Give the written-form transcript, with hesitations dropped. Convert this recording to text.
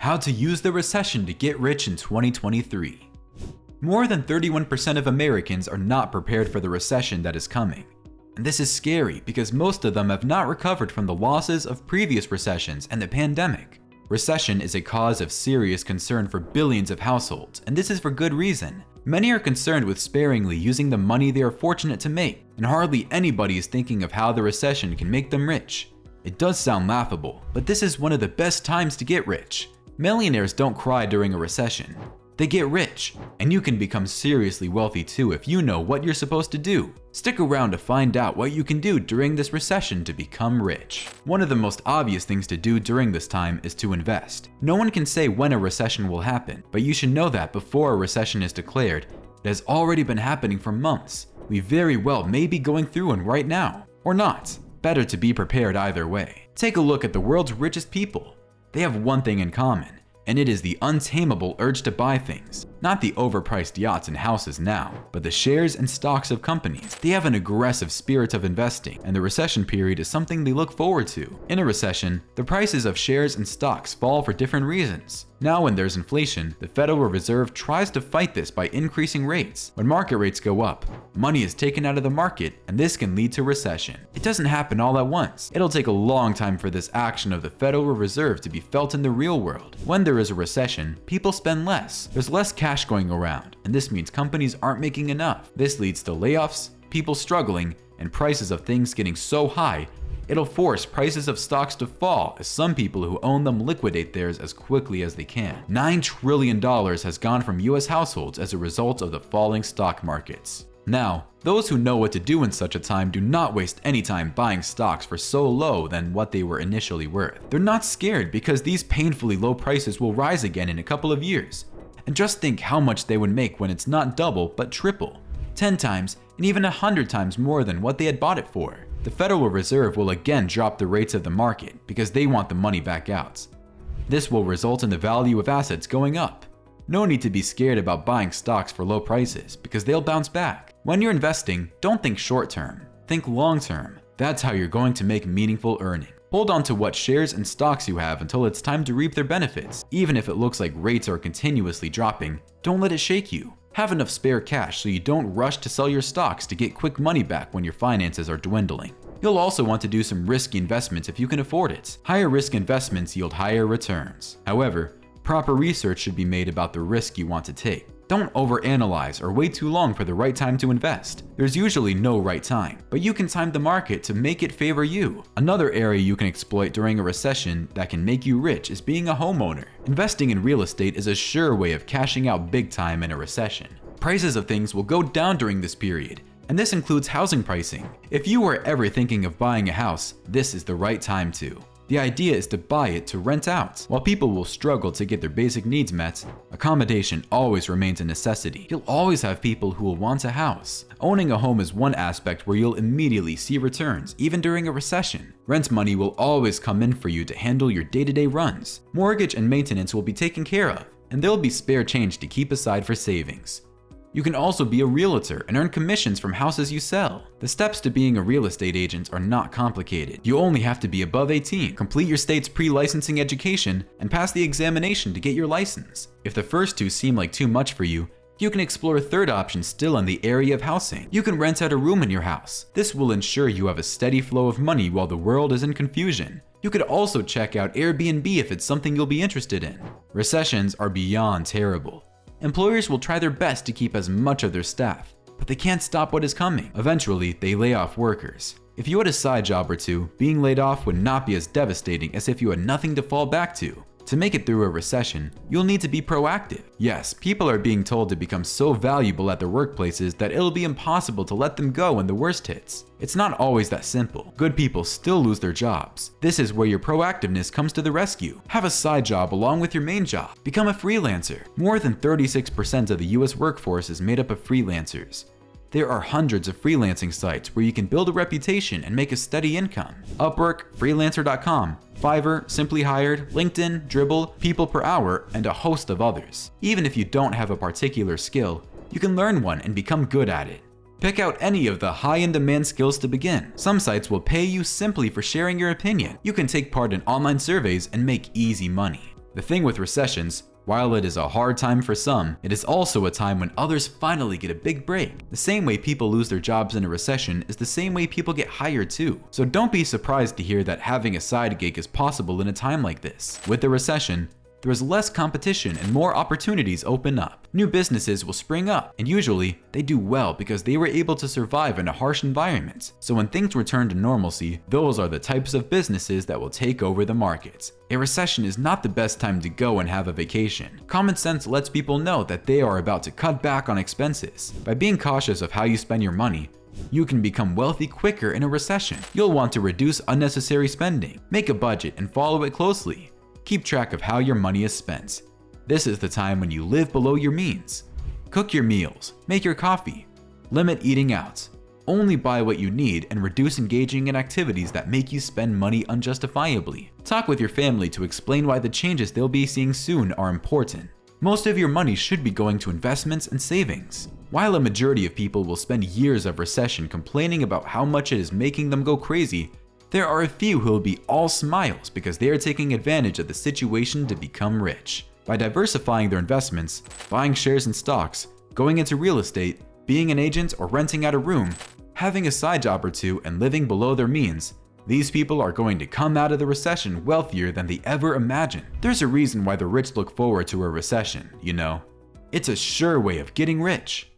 How to use the recession to get rich in 2023. More than 31% of Americans are not prepared for the recession that is coming. And this is scary because most of them have not recovered from the losses of previous recessions and the pandemic. Recession is a cause of serious concern for billions of households, and this is for good reason. Many are concerned with sparingly using the money they are fortunate to make, and hardly anybody is thinking of how the recession can make them rich. It does sound laughable, but this is one of the best times to get rich. Millionaires don't cry during a recession. They get rich, and you can become seriously wealthy too if you know what you're supposed to do. Stick around to find out what you can do during this recession to become rich. One of the most obvious things to do during this time is to invest. No one can say when a recession will happen, but you should know that before a recession is declared, it has already been happening for months. We very well may be going through one right now, or not. Better to be prepared either way. Take a look at the world's richest people. They have one thing in common, and it is the untamable urge to buy things. Not the overpriced yachts and houses now, but the shares and stocks of companies. They have an aggressive spirit of investing, and the recession period is something they look forward to. In a recession, the prices of shares and stocks fall for different reasons. Now when there's inflation, the Federal Reserve tries to fight this by increasing rates. When market rates go up, money is taken out of the market, and this can lead to recession. It doesn't happen all at once. It'll take a long time for this action of the Federal Reserve to be felt in the real world. When there is a recession, people spend less. There's less cash going around, and this means companies aren't making enough. This leads to layoffs, people struggling, and prices of things getting so high, it'll force prices of stocks to fall as some people who own them liquidate theirs as quickly as they can. $9 trillion has gone from US households as a result of the falling stock markets. Now, those who know what to do in such a time do not waste any time buying stocks for so low than what they were initially worth. They're not scared because these painfully low prices will rise again in a couple of years. And just think how much they would make when it's not double but triple, 10 times and even 100 times more than what they had bought it for. The Federal Reserve will again drop the rates of the market because they want the money back out. This will result in the value of assets going up. No need to be scared about buying stocks for low prices because they'll bounce back. When you're investing, don't think short term, think long term. That's how you're going to make meaningful earning. Hold on to what shares and stocks you have until it's time to reap their benefits. Even if it looks like rates are continuously dropping, don't let it shake you. Have enough spare cash so you don't rush to sell your stocks to get quick money back when your finances are dwindling. You'll also want to do some risky investments if you can afford it. Higher risk investments yield higher returns. However, proper research should be made about the risk you want to take. Don't overanalyze or wait too long for the right time to invest. There's usually no right time, but you can time the market to make it favor you. Another area you can exploit during a recession that can make you rich is being a homeowner. Investing in real estate is a sure way of cashing out big time in a recession. Prices of things will go down during this period, and this includes housing pricing. If you were ever thinking of buying a house, this is the right time to. The idea is to buy it to rent out. While people will struggle to get their basic needs met, accommodation always remains a necessity. You'll always have people who will want a house. Owning a home is one aspect where you'll immediately see returns, even during a recession. Rent money will always come in for you to handle your day-to-day runs. Mortgage and maintenance will be taken care of, and there'll be spare change to keep aside for savings. You can also be a realtor and earn commissions from houses you sell. The steps to being a real estate agent are not complicated. You only have to be above 18, complete your state's pre-licensing education, and pass the examination to get your license. If the first two seem like too much for you, you can explore a third option still in the area of housing. You can rent out a room in your house. This will ensure you have a steady flow of money while the world is in confusion. You could also check out Airbnb if it's something you'll be interested in. Recessions are beyond terrible. Employers will try their best to keep as much of their staff, but they can't stop what is coming. Eventually, they lay off workers. If you had a side job or two, being laid off would not be as devastating as if you had nothing to fall back to. To make it through a recession, you'll need to be proactive. Yes, people are being told to become so valuable at their workplaces that it'll be impossible to let them go when the worst hits. It's not always that simple. Good people still lose their jobs. This is where your proactiveness comes to the rescue. Have a side job along with your main job. Become a freelancer. More than 36% of the US workforce is made up of freelancers. There are hundreds of freelancing sites where you can build a reputation and make a steady income. Upwork, Freelancer.com, Fiverr, Simply Hired, LinkedIn, Dribbble, People Per Hour, and a host of others. Even if you don't have a particular skill, you can learn one and become good at it. Pick out any of the high-in-demand skills to begin. Some sites will pay you simply for sharing your opinion. You can take part in online surveys and make easy money. The thing with recessions, while it is a hard time for some, it is also a time when others finally get a big break. The same way people lose their jobs in a recession is the same way people get hired too. So don't be surprised to hear that having a side gig is possible in a time like this. With the recession, there is less competition and more opportunities open up. New businesses will spring up, and usually they do well because they were able to survive in a harsh environment. So when things return to normalcy, those are the types of businesses that will take over the markets. A recession is not the best time to go and have a vacation. Common sense lets people know that they are about to cut back on expenses. By being cautious of how you spend your money, you can become wealthy quicker in a recession. You'll want to reduce unnecessary spending, make a budget and follow it closely. Keep track of how your money is spent. This is the time when you live below your means. Cook your meals, make your coffee, limit eating out. Only buy what you need and reduce engaging in activities that make you spend money unjustifiably. Talk with your family to explain why the changes they'll be seeing soon are important. Most of your money should be going to investments and savings. While a majority of people will spend years of recession complaining about how much it is making them go crazy, there are a few who will be all smiles because they are taking advantage of the situation to become rich. By diversifying their investments, buying shares in stocks, going into real estate, being an agent or renting out a room, having a side job or two and living below their means, these people are going to come out of the recession wealthier than they ever imagined. There's a reason why the rich look forward to a recession, you know. It's a sure way of getting rich.